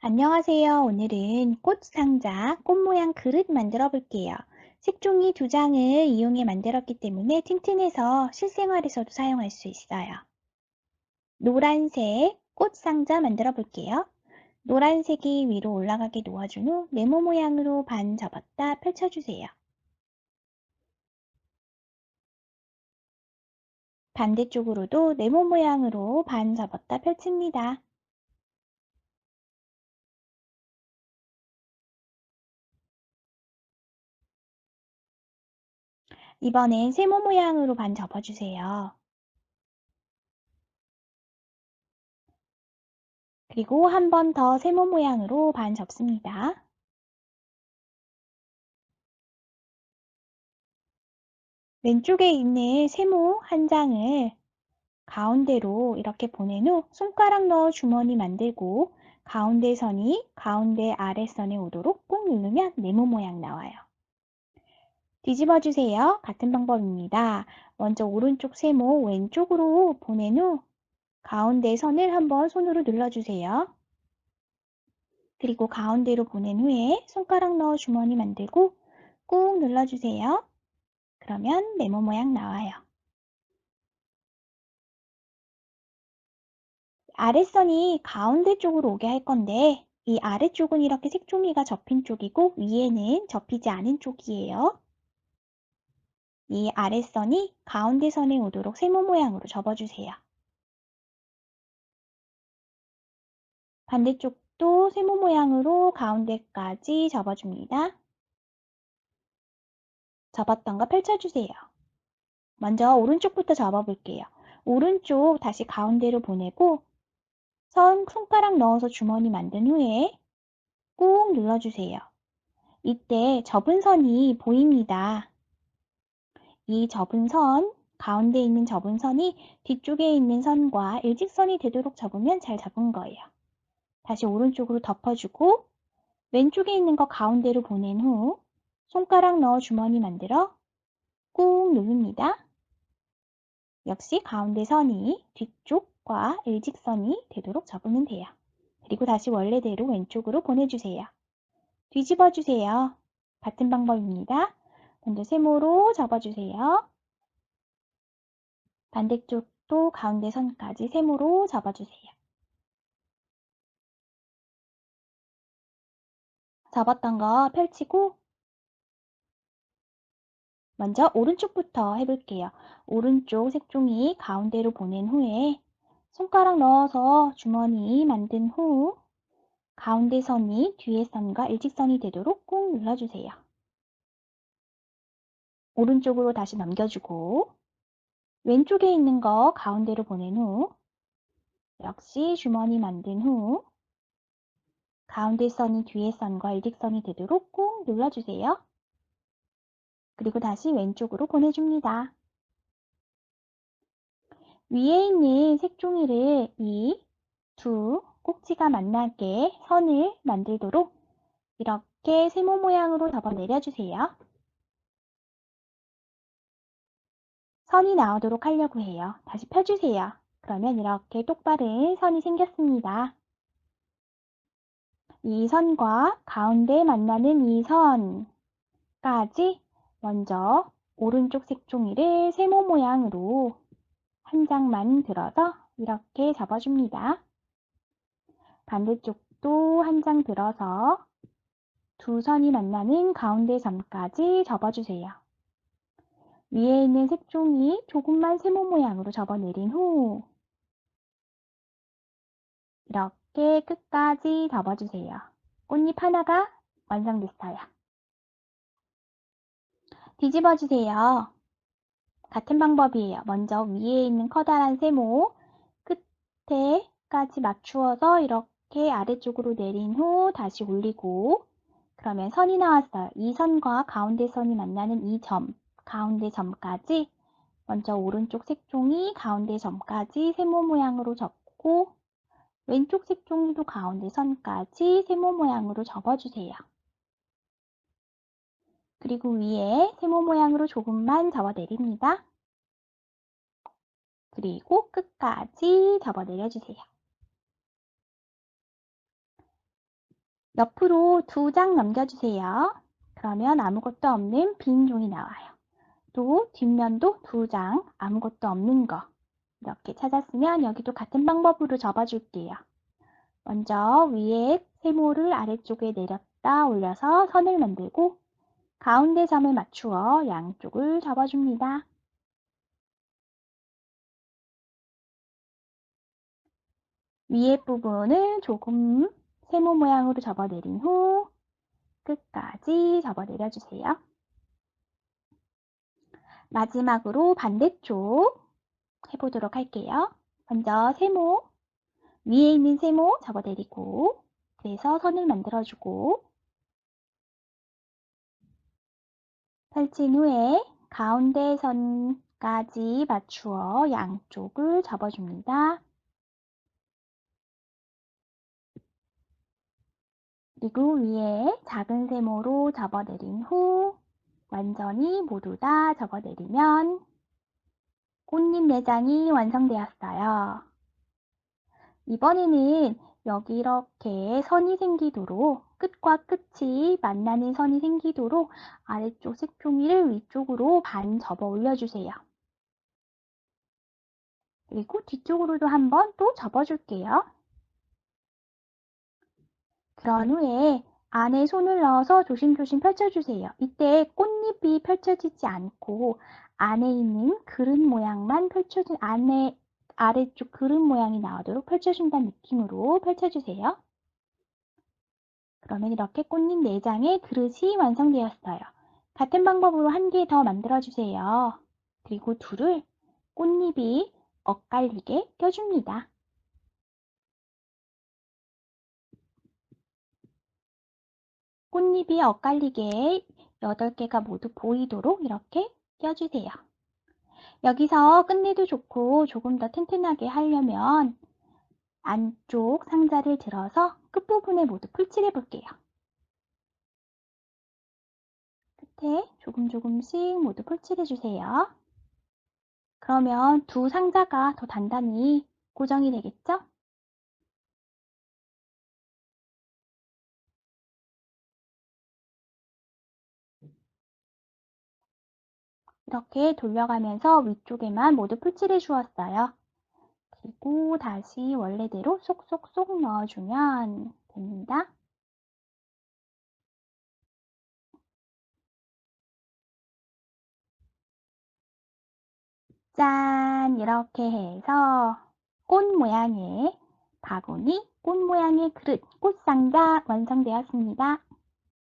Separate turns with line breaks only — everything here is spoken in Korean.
안녕하세요. 오늘은 꽃 상자, 꽃 모양 그릇 만들어 볼게요. 색종이 두 장을 이용해 만들었기 때문에 튼튼해서 실생활에서도 사용할 수 있어요. 노란색 꽃 상자 만들어 볼게요. 노란색이 위로 올라가게 놓아준 후 네모 모양으로 반 접었다 펼쳐주세요. 반대쪽으로도 네모 모양으로 반 접었다 펼칩니다. 이번엔 세모 모양으로 반 접어주세요. 그리고 한 번 더 세모 모양으로 반 접습니다. 왼쪽에 있는 세모 한 장을 가운데로 이렇게 보낸 후 손가락 넣어 주머니 만들고 가운데 선이 가운데 아랫선에 오도록 꾹 누르면 네모 모양 나와요. 뒤집어 주세요. 같은 방법입니다. 먼저 오른쪽 세모 왼쪽으로 보낸 후 가운데 선을 한번 손으로 눌러주세요. 그리고 가운데로 보낸 후에 손가락 넣어 주머니 만들고 꾹 눌러주세요. 그러면 네모 모양 나와요. 아랫선이 가운데 쪽으로 오게 할 건데 이 아래쪽은 이렇게 색종이가 접힌 쪽이고 위에는 접히지 않은 쪽이에요. 이 아랫선이 가운데 선에 오도록 세모 모양으로 접어주세요. 반대쪽도 세모 모양으로 가운데까지 접어줍니다. 접었던 거 펼쳐주세요. 먼저 오른쪽부터 접어볼게요. 오른쪽 다시 가운데로 보내고 손가락 넣어서 주머니 만든 후에 꾹 눌러주세요. 이때 접은 선이 보입니다. 이 접은 선, 가운데 있는 접은 선이 뒤쪽에 있는 선과 일직선이 되도록 접으면 잘 접은 거예요. 다시 오른쪽으로 덮어주고 왼쪽에 있는 거 가운데로 보낸 후 손가락 넣어 주머니 만들어 꾹 누릅니다. 역시 가운데 선이 뒤쪽과 일직선이 되도록 접으면 돼요. 그리고 다시 원래대로 왼쪽으로 보내주세요. 뒤집어 주세요. 같은 방법입니다. 먼저 세모로 접어주세요. 반대쪽도 가운데 선까지 세모로 접어주세요. 접었던 거 펼치고 먼저 오른쪽부터 해볼게요. 오른쪽 색종이 가운데로 보낸 후에 손가락 넣어서 주머니 만든 후 가운데 선이 뒤에 선과 일직선이 되도록 꾹 눌러주세요. 오른쪽으로 다시 넘겨주고 왼쪽에 있는 거 가운데로 보낸 후 역시 주머니 만든 후 가운데 선이 뒤에 선과 일직선이 되도록 꾹 눌러주세요. 그리고 다시 왼쪽으로 보내줍니다. 위에 있는 색종이를 이 두 꼭지가 만나게 선을 만들도록 이렇게 세모 모양으로 접어 내려주세요. 선이 나오도록 하려고 해요. 다시 펴주세요. 그러면 이렇게 똑바른 선이 생겼습니다. 이 선과 가운데 만나는 이 선까지 먼저 오른쪽 색종이를 세모 모양으로 한 장만 들어서 이렇게 접어줍니다. 반대쪽도 한 장 들어서 두 선이 만나는 가운데 점까지 접어주세요. 위에 있는 색종이 조금만 세모 모양으로 접어내린 후 이렇게 끝까지 접어주세요. 꽃잎 하나가 완성됐어요. 뒤집어주세요. 같은 방법이에요. 먼저 위에 있는 커다란 세모 끝에까지 맞추어서 이렇게 아래쪽으로 내린 후 다시 올리고 그러면 선이 나왔어요. 이 선과 가운데 선이 만나는 이 점, 가운데 점까지 먼저 오른쪽 색종이 가운데 점까지 세모 모양으로 접고 왼쪽 색종이도 가운데 선까지 세모 모양으로 접어주세요. 그리고 위에 세모 모양으로 조금만 접어 내립니다. 그리고 끝까지 접어 내려주세요. 옆으로 2장 넘겨주세요. 그러면 아무것도 없는 빈 종이 나와요. 또 뒷면도 2장 아무것도 없는 거 이렇게 찾았으면 여기도 같은 방법으로 접어줄게요. 먼저 위에 세모를 아래쪽에 내렸다 올려서 선을 만들고 가운데 점에 맞추어 양쪽을 접어줍니다. 위에 부분을 조금 세모 모양으로 접어내린 후 끝까지 접어내려주세요. 마지막으로 반대쪽 해보도록 할게요. 먼저 세모, 위에 있는 세모 접어내리고 그래서 선을 만들어주고 펼친 후에 가운데 선까지 맞추어 양쪽을 접어줍니다. 그리고 위에 작은 세모로 접어내린 후 완전히 모두 다 접어내리면 꽃잎 내장이 완성되었어요. 이번에는 여기 이렇게 선이 생기도록 끝과 끝이 만나는 선이 생기도록 아래쪽 색종이를 위쪽으로 반 접어 올려주세요. 그리고 뒤쪽으로도 한번 또 접어줄게요. 그런 후에 안에 손을 넣어서 조심조심 펼쳐주세요. 이때 꽃잎이 펼쳐지지 않고 안에 있는 그릇 모양만 펼쳐진 안에 아래쪽 그릇 모양이 나오도록 펼쳐준다는 느낌으로 펼쳐주세요. 그러면 이렇게 꽃잎 4장의 그릇이 완성되었어요. 같은 방법으로 한 개 더 만들어주세요. 그리고 둘을 꽃잎이 엇갈리게 껴줍니다. 꽃잎이 엇갈리게 8개가 모두 보이도록 이렇게 껴주세요. 여기서 끝내도 좋고 조금 더 튼튼하게 하려면 안쪽 상자를 들어서 끝부분에 모두 풀칠해 볼게요. 끝에 조금씩 모두 풀칠해 주세요. 그러면 두 상자가 더 단단히 고정이 되겠죠? 이렇게 돌려가면서 위쪽에만 모두 풀칠해 주었어요. 그리고 다시 원래대로 쏙쏙쏙 넣어주면 됩니다. 짠! 이렇게 해서 꽃 모양의 바구니, 꽃 모양의 그릇, 꽃상자 완성되었습니다.